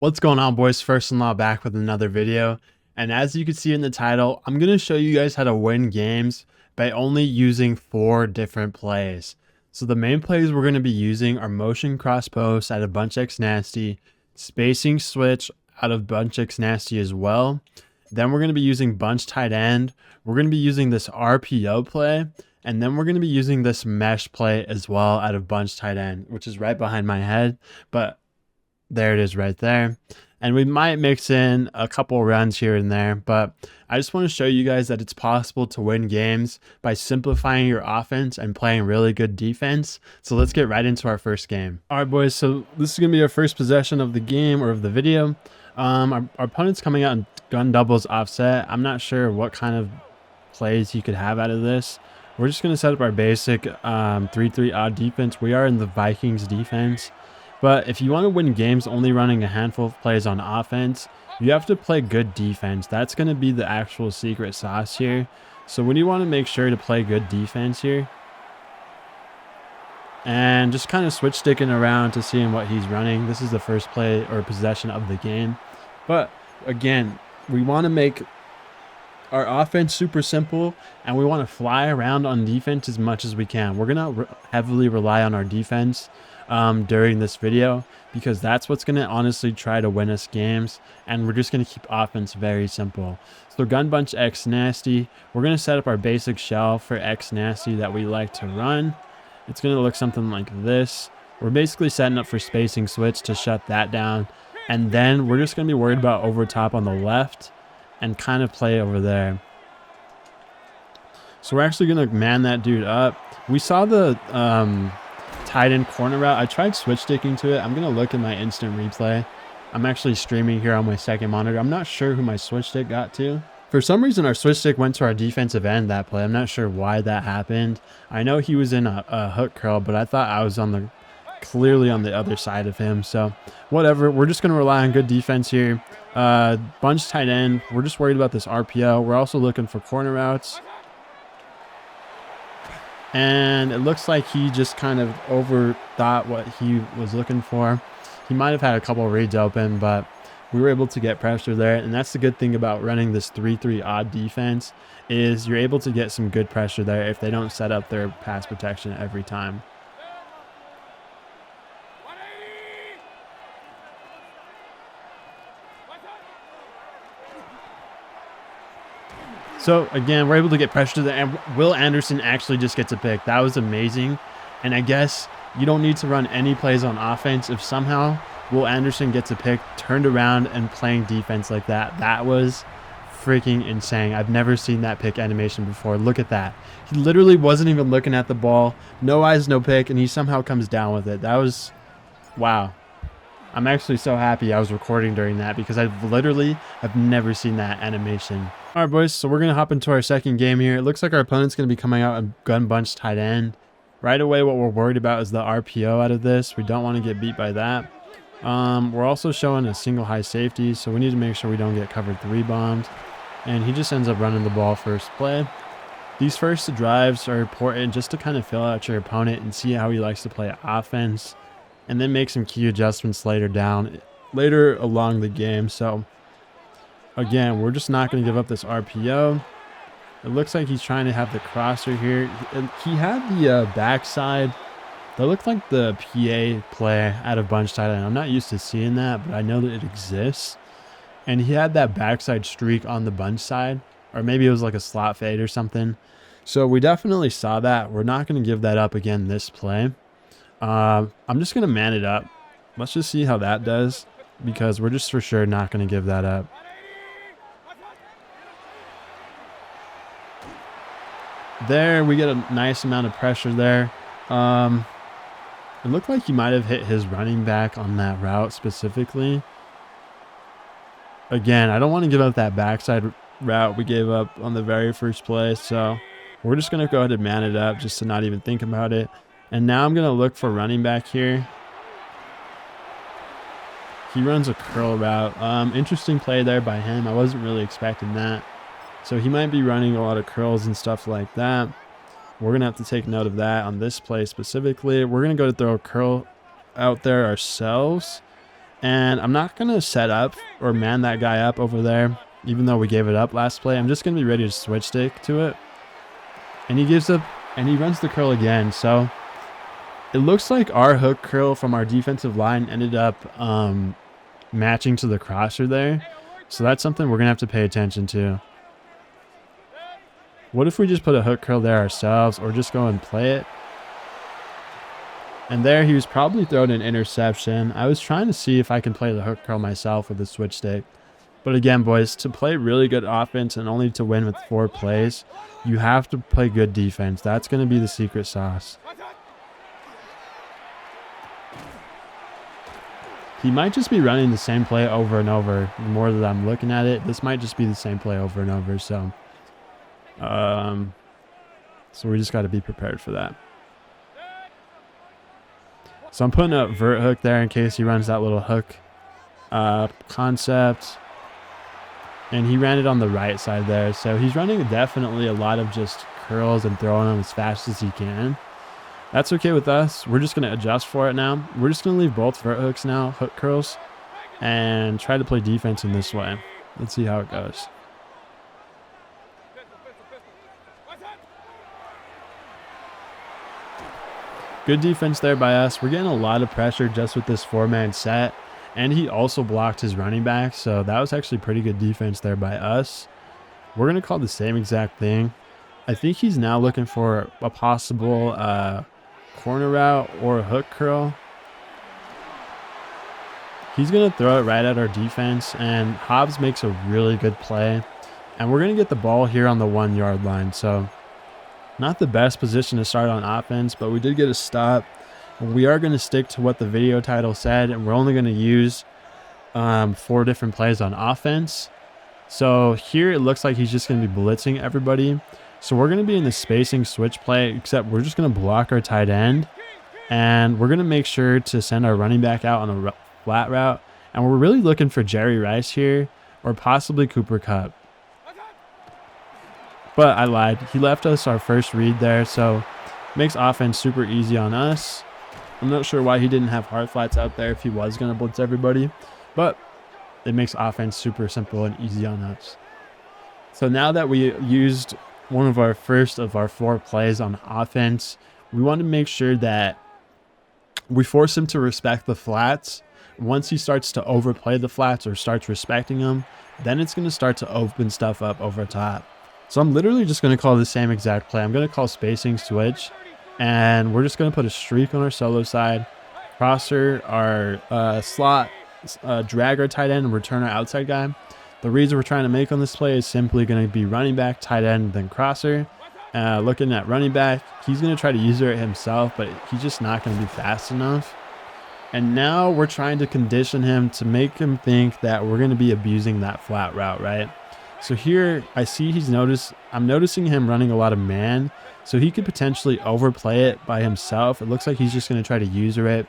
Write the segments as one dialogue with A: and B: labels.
A: What's going on, boys? First and Law back with another video. And as you can see in the title, I'm going to show you guys how to win games by only using 4 different plays. So the main plays we're going to be using are motion cross post out of Bunch X Nasty, spacing switch out of Bunch X Nasty as well. Then we're going to be using bunch tight end. We're going to be using this RPO play. And then we're going to be using this mesh play as well out of bunch tight end, which is right behind my head. But there it is right there. And we might mix in a couple runs here and there, but I just want to show you guys that it's possible to win games by simplifying your offense and playing really good defense. So let's get right into our first game. All right, boys. So this is going to be our first possession of the game or of the video. Our opponent's coming out in gun doubles offset. I'm not sure what kind of plays he could have out of this. We're just going to set up our basic 3-3 odd defense. We are in the Vikings defense. But if you want to win games only running a handful of plays on offense, you have to play good defense. That's going to be the actual secret sauce here. So when you want to make sure to play good defense here, and just kind of switch sticking around to seeing what he's running. This is the first play or possession of the game. But again, we want to make our offense super simple, and we want to fly around on defense as much as we can. We're going to heavily rely on our defense during this video, because that's what's going to honestly try to win us games, and we're just going to keep offense very simple. So gun bunch X Nasty, we're going to set up our basic shell for X Nasty that we like to run. It's going to look something like this. We're basically setting up for spacing switch to shut that down, and then we're just going to be worried about over top on the left and kind of play over there. So we're actually going to man that dude up. We saw the tight end corner route. I tried switch sticking to it. I'm going to look at my instant replay. I'm actually streaming here on my second monitor. I'm not sure who my switch stick got to. For some reason, our switch stick went to our defensive end that play. I'm not sure why that happened. I know he was in a hook curl, but I thought I was clearly on the other side of him. So whatever, we're just going to rely on good defense here. Bunch tight end, we're just worried about this RPO. We're also looking for corner routes. And it looks like he just kind of overthought what he was looking for. He might have had a couple of reads open, but we were able to get pressure there. And that's the good thing about running this 3-3 odd defense, is you're able to get some good pressure there if they don't set up their pass protection every time. So again, we're able to get pressure there, and Will Anderson actually just gets a pick. That was amazing. And I guess you don't need to run any plays on offense if somehow Will Anderson gets a pick, turned around and playing defense like that. That was freaking insane. I've never seen that pick animation before. Look at that. He literally wasn't even looking at the ball. No eyes, no pick, and he somehow comes down with it. That was, wow. I'm actually so happy I was recording during that, because I've never seen that animation. All right, boys, so we're going to hop into our second game here. It looks like our opponent's going to be coming out a gun bunch tight end. Right away, what we're worried about is the RPO out of this. We don't want to get beat by that. We're also showing a single high safety, so we need to make sure we don't get covered 3 bombed. And he just ends up running the ball first play. These first drives are important just to kind of fill out your opponent and see how he likes to play offense, and then make some key adjustments later along the game. So again, we're just not going to give up this RPO. It looks like he's trying to have the crosser here. He had the backside. That looked like the PA play out of bunch tight end. I'm not used to seeing that, but I know that it exists. And he had that backside streak on the bunch side, or maybe it was like a slot fade or something. So we definitely saw that. We're not going to give that up again this play. I'm just going to man it up. Let's just see how that does, because we're just for sure not going to give that up. There, we get a nice amount of pressure there. It looked like he might have hit his running back on that route specifically. Again, I don't want to give up that backside route we gave up on the very first play, so we're just going to go ahead and man it up just to not even think about it. And now I'm going to look for running back here. He runs a curl route. Interesting play there by him. I wasn't really expecting that. So he might be running a lot of curls and stuff like that. We're going to have to take note of that on this play specifically. We're going to go to throw a curl out there ourselves. And I'm not going to set up or man that guy up over there, even though we gave it up last play. I'm just going to be ready to switch stick to it. And he gives up, and he runs the curl again. So it looks like our hook curl from our defensive line ended up matching to the crosser there. So that's something we're going to have to pay attention to. What if we just put a hook curl there ourselves, or just go and play it? And there he was probably throwing an interception. I was trying to see if I can play the hook curl myself with the switch stick. But again, boys, to play really good offense and only to win with 4 plays, you have to play good defense. That's going to be the secret sauce. He might just be running the same play over and over. The more that I'm looking at it, this might just be the same play over and over. So we just got to be prepared for that. So I'm putting a vert hook there in case he runs that little hook concept. And he ran it on the right side there. So he's running definitely a lot of just curls and throwing them as fast as he can. That's okay with us. We're just going to adjust for it now. We're just going to leave both vert hooks now, hook curls, and try to play defense in this way. Let's see how it goes. Good defense there by us. We're getting a lot of pressure just with this 4-man set. And he also blocked his running back. So that was actually pretty good defense there by us. We're going to call the same exact thing. I think he's now looking for a possible corner route or a hook curl. He's going to throw it right at our defense. And Hobbs makes a really good play. And we're going to get the ball here on the 1-yard line. So not the best position to start on offense, but we did get a stop. We are going to stick to what the video title said, and we're only going to use 4 different plays on offense. So here it looks like he's just going to be blitzing everybody. So we're going to be in the spacing switch play, except we're just going to block our tight end, and we're going to make sure to send our running back out on a flat route. And we're really looking for Jerry Rice here, or possibly Cooper Kupp. But I lied. He left us our first read there, so makes offense super easy on us. I'm not sure why he didn't have hard flats out there if he was going to blitz everybody, but it makes offense super simple and easy on us. So now that we used one of our first of our 4 plays on offense, we want to make sure that we force him to respect the flats. Once he starts to overplay the flats or starts respecting them, then it's going to start to open stuff up over top. So I'm literally just going to call the same exact play. I'm going to call spacing switch, and we're just going to put a streak on our solo side, crosser our slot, drag our tight end, and return our outside guy. The reason we're trying to make on this play is simply going to be running back, tight end, then crosser. Looking at running back, he's going to try to use it himself, but he's just not going to be fast enough. And now we're trying to condition him to make him think that we're going to be abusing that flat route, right? So here I see I'm noticing him running a lot of man, so he could potentially overplay it by himself. It looks like he's just going to try to user it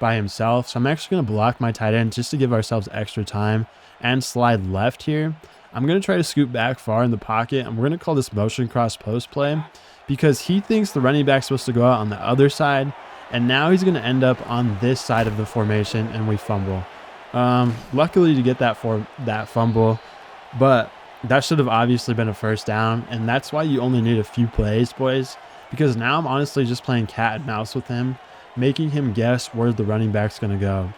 A: by himself. So I'm actually going to block my tight end just to give ourselves extra time and slide left here. I'm going to try to scoot back far in the pocket, and we're going to call this motion cross post play because he thinks the running back's supposed to go out on the other side, and now he's going to end up on this side of the formation, and we fumble. Luckily to get that fumble, but that should have obviously been a first down, and that's why you only need a few plays, boys, because now I'm honestly just playing cat and mouse with him, making him guess where the running back's going to go.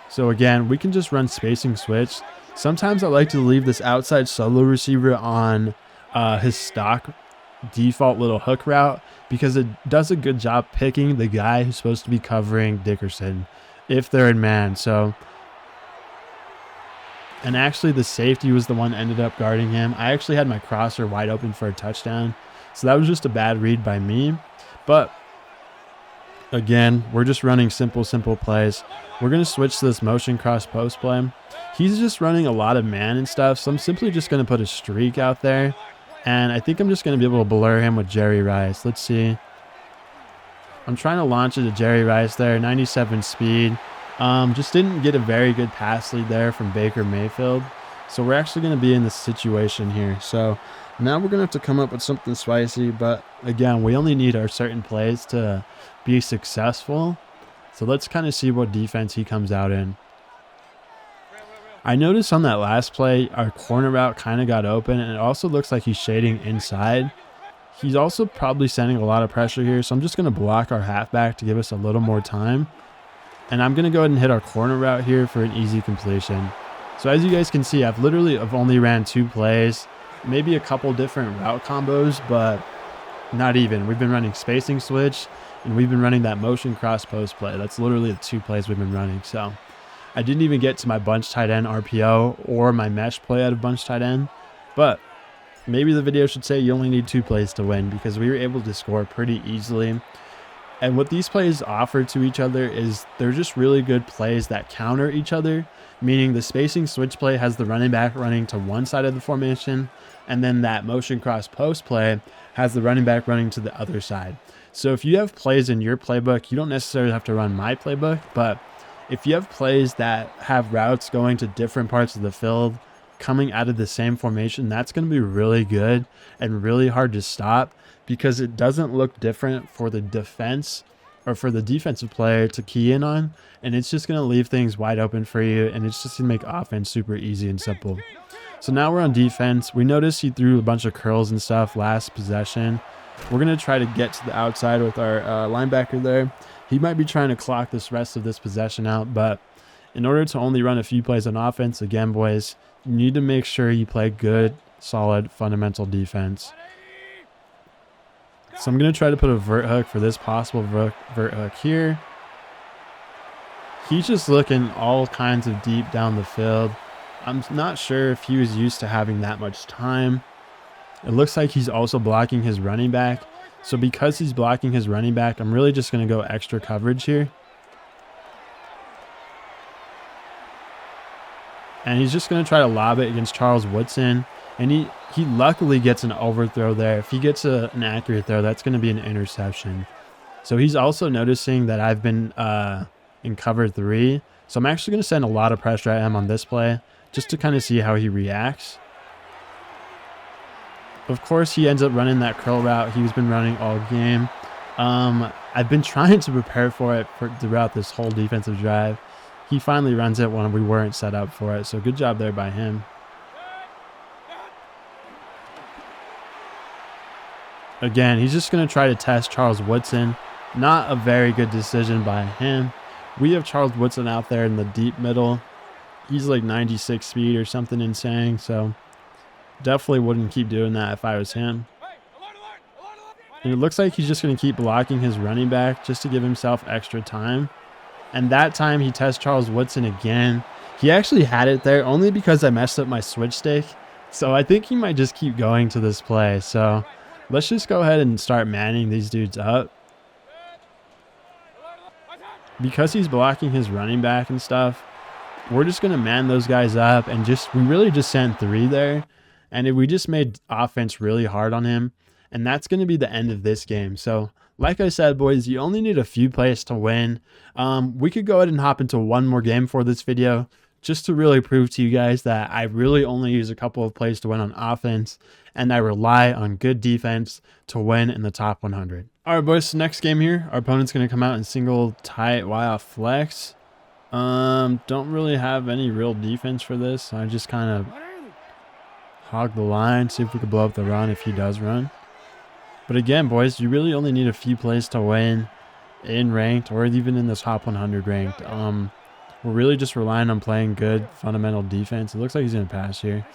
A: So again, we can just run spacing switch. Sometimes I like to leave this outside solo receiver on his stock default little hook route because it does a good job picking the guy who's supposed to be covering Dickerson if they're in man. And actually the safety was the one that ended up guarding him. I actually had my crosser wide open for a touchdown. So that was just a bad read by me. But again, we're just running simple plays. We're going to switch to this motion cross post play. He's just running a lot of man and stuff. So I'm simply just going to put a streak out there. And I think I'm just going to be able to blur him with Jerry Rice. Let's see. I'm trying to launch it to Jerry Rice there. 97 speed. Just didn't get a very good pass lead there from Baker Mayfield. So we're actually going to be in this situation here. So now we're going to have to come up with something spicy. But again, we only need our certain plays to be successful. So let's kind of see what defense he comes out in. I noticed on that last play, our corner route kind of got open, and it also looks like he's shading inside. He's also probably sending a lot of pressure here, so I'm just going to block our halfback to give us a little more time. And I'm going to go ahead and hit our corner route here for an easy completion. So as you guys can see, I've only ran 2 plays, maybe a couple different route combos, but not even. We've been running spacing switch, and we've been running that motion cross post play. That's literally the 2 plays we've been running. So I didn't even get to my bunch tight end RPO or my mesh play out of bunch tight end, but maybe the video should say you only need 2 plays to win, because we were able to score pretty easily. And what these plays offer to each other is they're just really good plays that counter each other, meaning the spacing switch play has the running back running to one side of the formation, and then that motion cross post play has the running back running to the other side. So if you have plays in your playbook, you don't necessarily have to run my playbook, but if you have plays that have routes going to different parts of the field coming out of the same formation, that's going to be really good and really hard to stop, because it doesn't look different for the defense or for the defensive player to key in on, and it's just going to leave things wide open for you, and it's just going to make offense super easy and simple. So now we're on defense. We noticed he threw a bunch of curls and stuff last possession. We're going to try to get to the outside with our linebacker there. He might be trying to clock this rest of this possession out, but in order to only run a few plays on offense, again, boys, you need to make sure you play good, solid, fundamental defense. So I'm going to try to put a vert hook for this possible vert hook here. He's just looking all kinds of deep down the field. I'm not sure if he was used to having that much time. It looks like he's also blocking his running back. So because he's blocking his running back, I'm really just going to go extra coverage here. And he's just going to try to lob it against Charles Woodson. And he luckily gets an overthrow there. If he gets an accurate throw, that's going to be an interception. So he's also noticing that I've been in cover 3. So I'm actually going to send a lot of pressure at him on this play just to kind of see how he reacts. Of course, he ends up running that curl route he's been running all game. I've been trying to prepare for it throughout this whole defensive drive. He finally runs it when we weren't set up for it. So good job there by him. Again, he's just going to try to test Charles Woodson. Not a very good decision by him. We have Charles Woodson out there in the deep middle. He's like 96 speed or something insane. So definitely wouldn't keep doing that if I was him. And it looks like he's just going to keep blocking his running back just to give himself extra time. And that time he tests Charles Woodson again. He actually had it there only because I messed up my switch stick. So I think he might just keep going to this play. So let's just go ahead and start manning these dudes up. Because he's blocking his running back and stuff, we're just going to man those guys up, and we really just sent 3 there. And we just made offense really hard on him. And that's going to be the end of this game. So like I said, boys, you only need a few plays to win. We could go ahead and hop into one more game for this video, just to really prove to you guys that I really only use a couple of plays to win on offense, and I rely on good defense to win in the top 100. All right, boys, so next game here, our opponent's going to come out in single tight Y off flex. Don't really have any real defense for this. So I just kind of hog the line, see if we can blow up the run if he does run. But again, boys, you really only need a few plays to win in ranked or even in this top 100 ranked. We're really just relying on playing good fundamental defense. It looks like he's going to pass here.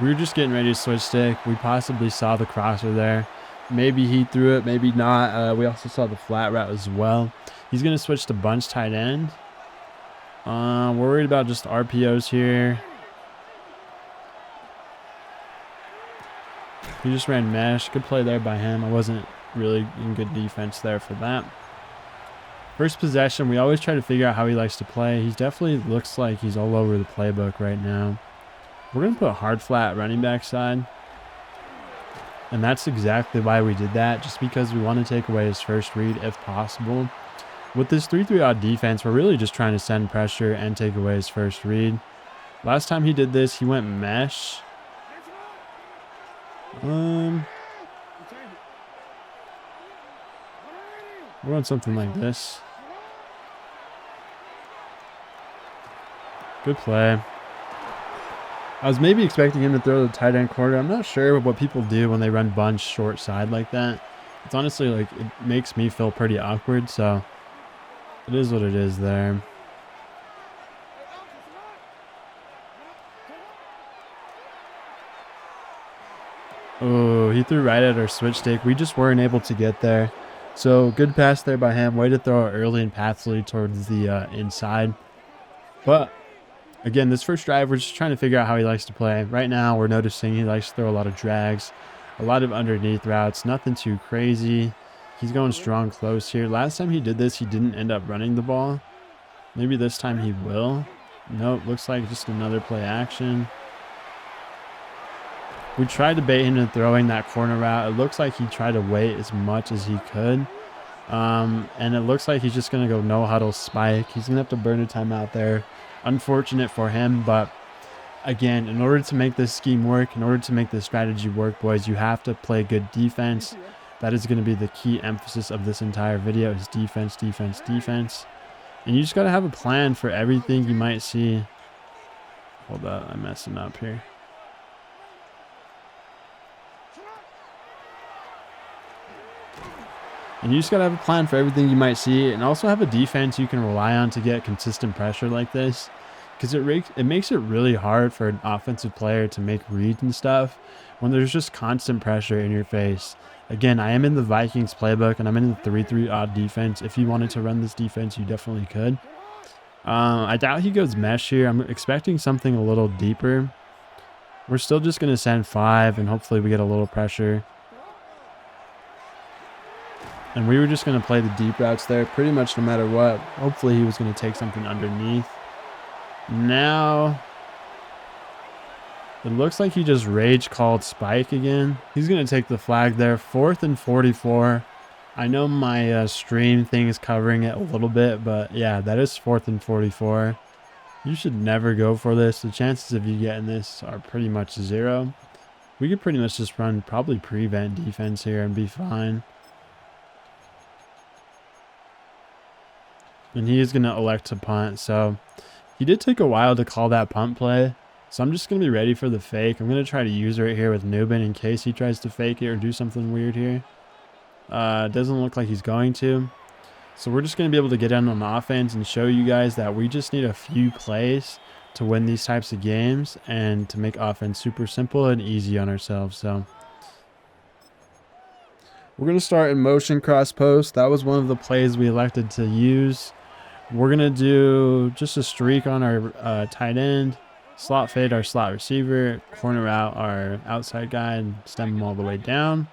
A: We were just getting ready to switch stick. We possibly saw the crosser there. Maybe he threw it, maybe not. We also saw the flat route as well. He's going to switch to bunch tight end. We're worried about just RPOs here. He just ran mesh. Good play there by him. I wasn't really in good defense there for that. First possession, we always try to figure out how he likes to play. He definitely looks like he's all over the playbook right now. We're going to put hard flat running back side. And that's exactly why we did that, just because we want to take away his first read if possible. With this 3-3 odd defense, we're really just trying to send pressure and take away his first read. Last time he did this, he went mesh. We're on something like this. Good play. I was maybe expecting him to throw the tight end corner. I'm not sure what people do when they run bunch short side like that. It's honestly like, it makes me feel pretty awkward. So it is what it is there. Oh, he threw right at our switch stick. We just weren't able to get there. So good pass there by him. Way to throw it early and pathfully towards the inside. But again, this first drive, we're just trying to figure out how he likes to play. Right now, we're noticing he likes to throw a lot of drags, a lot of underneath routes, nothing too crazy. He's going strong close here. Last time he did this, he didn't end up running the ball. Maybe this time he will. Nope, looks like just another play action. We tried to bait him into throwing that corner route. It looks like he tried to wait as much as he could. And it looks like he's just going to go no huddle spike. He's going to have to burn a timeout there. Unfortunate for him, but again, in order to make this scheme work, in order to make this strategy work, boys, you have to play good defense. That is going to be the key emphasis of this entire video, is defense, defense, defense. And you just got to have a plan for everything you might see. Hold up, I'm messing up here. And you just got to have a plan for everything you might see, and also have a defense you can rely on to get consistent pressure like this, because it makes it really hard for an offensive player to make reads and stuff when there's just constant pressure in your face. Again, I am in the Vikings playbook, and I'm in the 3-3 odd defense. If you wanted to run this defense, you definitely could. I doubt he goes mesh here. I'm expecting something a little deeper. We're still just going to send 5, and hopefully we get a little pressure. And we were just going to play the deep routes there pretty much no matter what. Hopefully he was going to take something underneath. Now, it looks like he just rage called spike again. He's going to take the flag there. 4th and 44. I know my stream thing is covering it a little bit, but yeah, that is 4th and 44. You should never go for this. The chances of you getting this are pretty much 0. We could pretty much just run probably prevent defense here and be fine. And he is going to elect to punt. So he did take a while to call that punt play. So I'm just going to be ready for the fake. I'm going to try to use right here with Nubin in case he tries to fake it or do something weird here. Doesn't look like he's going to. So we're just going to be able to get in on offense and show you guys that we just need a few plays to win these types of games and to make offense super simple and easy on ourselves. So we're going to start in motion cross post. That was one of the plays we elected to use. We're going to do just a streak on our tight end, slot fade our slot receiver, corner out our outside guy, and stem him all the way down.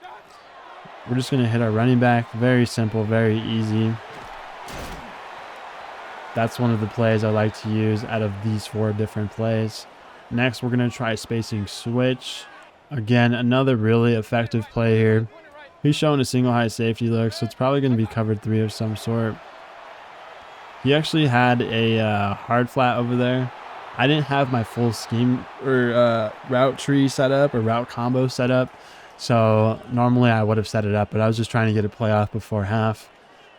A: We're just going to hit our running back. Very simple, very easy. That's one of the plays I like to use out of these 4 different plays. Next, we're going to try spacing switch. Again, another really effective play here. He's showing a single high safety look, so it's probably going to be covered 3 of some sort. He actually had a hard flat over there. I didn't have my full scheme or route tree set up or route combo set up. So normally I would have set it up, but I was just trying to get a play off before half.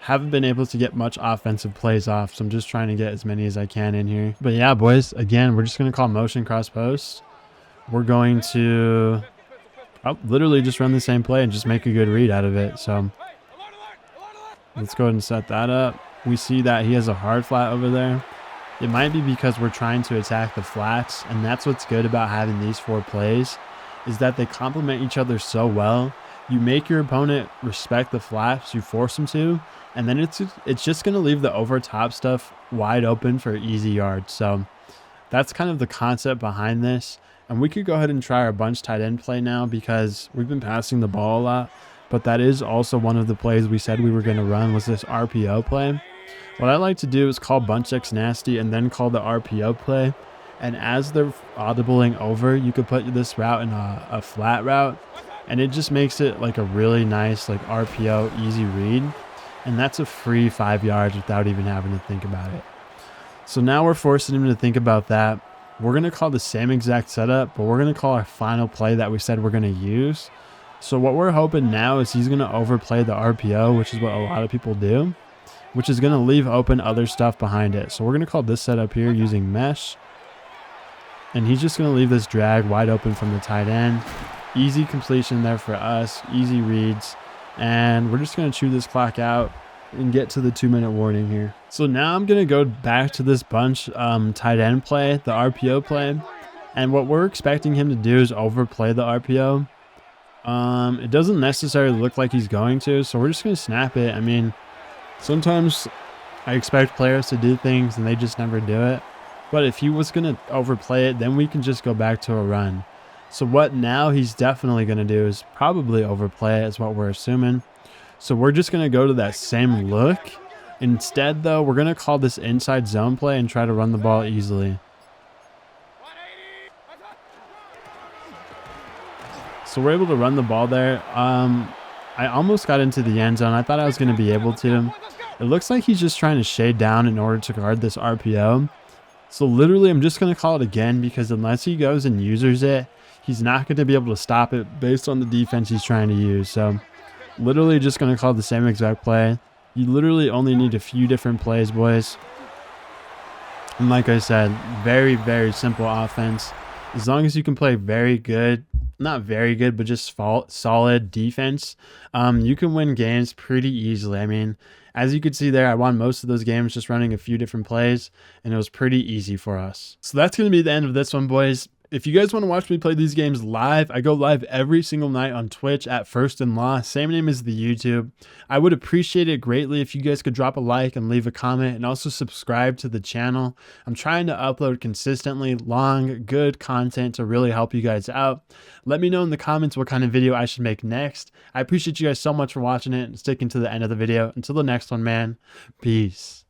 A: Haven't been able to get much offensive plays off, so I'm just trying to get as many as I can in here. But yeah, boys, again, we're just going to call motion cross post. We're going to literally just run the same play and just make a good read out of it. So let's go ahead and set that up. We see that he has a hard flat over there. It might be because we're trying to attack the flats, and that's what's good about having these 4 plays, is that they complement each other so well. You make your opponent respect the flats, you force them to, and then it's just going to leave the over top stuff wide open for easy yards. So that's kind of the concept behind this. And we could go ahead and try our bunch tight end play now, because we've been passing the ball a lot, but that is also one of the plays we said we were going to run, was this RPO play. What I like to do is call bunch X nasty and then call the RPO play. And as they're audibling over, you could put this route in a flat route, and it just makes it like a really nice like RPO easy read. And that's a free 5 yards without even having to think about it. So now we're forcing him to think about that. We're going to call the same exact setup, but we're going to call our final play that we said we're going to use. So what we're hoping now is he's going to overplay the RPO, which is what a lot of people do, which is going to leave open other stuff behind it. So we're going to call this setup here using mesh. And he's just going to leave this drag wide open from the tight end. Easy completion there for us. Easy reads. And we're just going to chew this clock out and get to the 2-minute warning here. So now I'm going to go back to this bunch tight end play, the RPO play. And what we're expecting him to do is overplay the RPO. It doesn't necessarily look like he's going to, so we're just going to snap it. I mean, sometimes I expect players to do things and they just never do it. But if he was going to overplay it, then we can just go back to a run. So what now he's definitely going to do is probably overplay it, is what we're assuming. So we're just going to go to that same look. Instead, though, we're going to call this inside zone play and try to run the ball easily. So we're able to run the ball there. I almost got into the end zone. I thought I was going to be able to. It looks like he's just trying to shade down in order to guard this RPO. So literally, I'm just going to call it again, because unless he goes and uses it, he's not going to be able to stop it based on the defense he's trying to use. So literally just going to call the same exact play. You literally only need a few different plays, boys. And like I said, very, very simple offense. As long as you can play very good, not very good, but just solid defense, you can win games pretty easily. I mean, as you could see there, I won most of those games just running a few different plays, and it was pretty easy for us. So that's going to be the end of this one, boys. If you guys want to watch me play these games live, I go live every single night on Twitch at First and Law, same name as the YouTube. I would appreciate it greatly if you guys could drop a like and leave a comment, and also subscribe to the channel. I'm trying to upload consistently long, good content to really help you guys out. Let me know in the comments what kind of video I should make next. I appreciate you guys so much for watching it and sticking to the end of the video. Until the next one, man. Peace.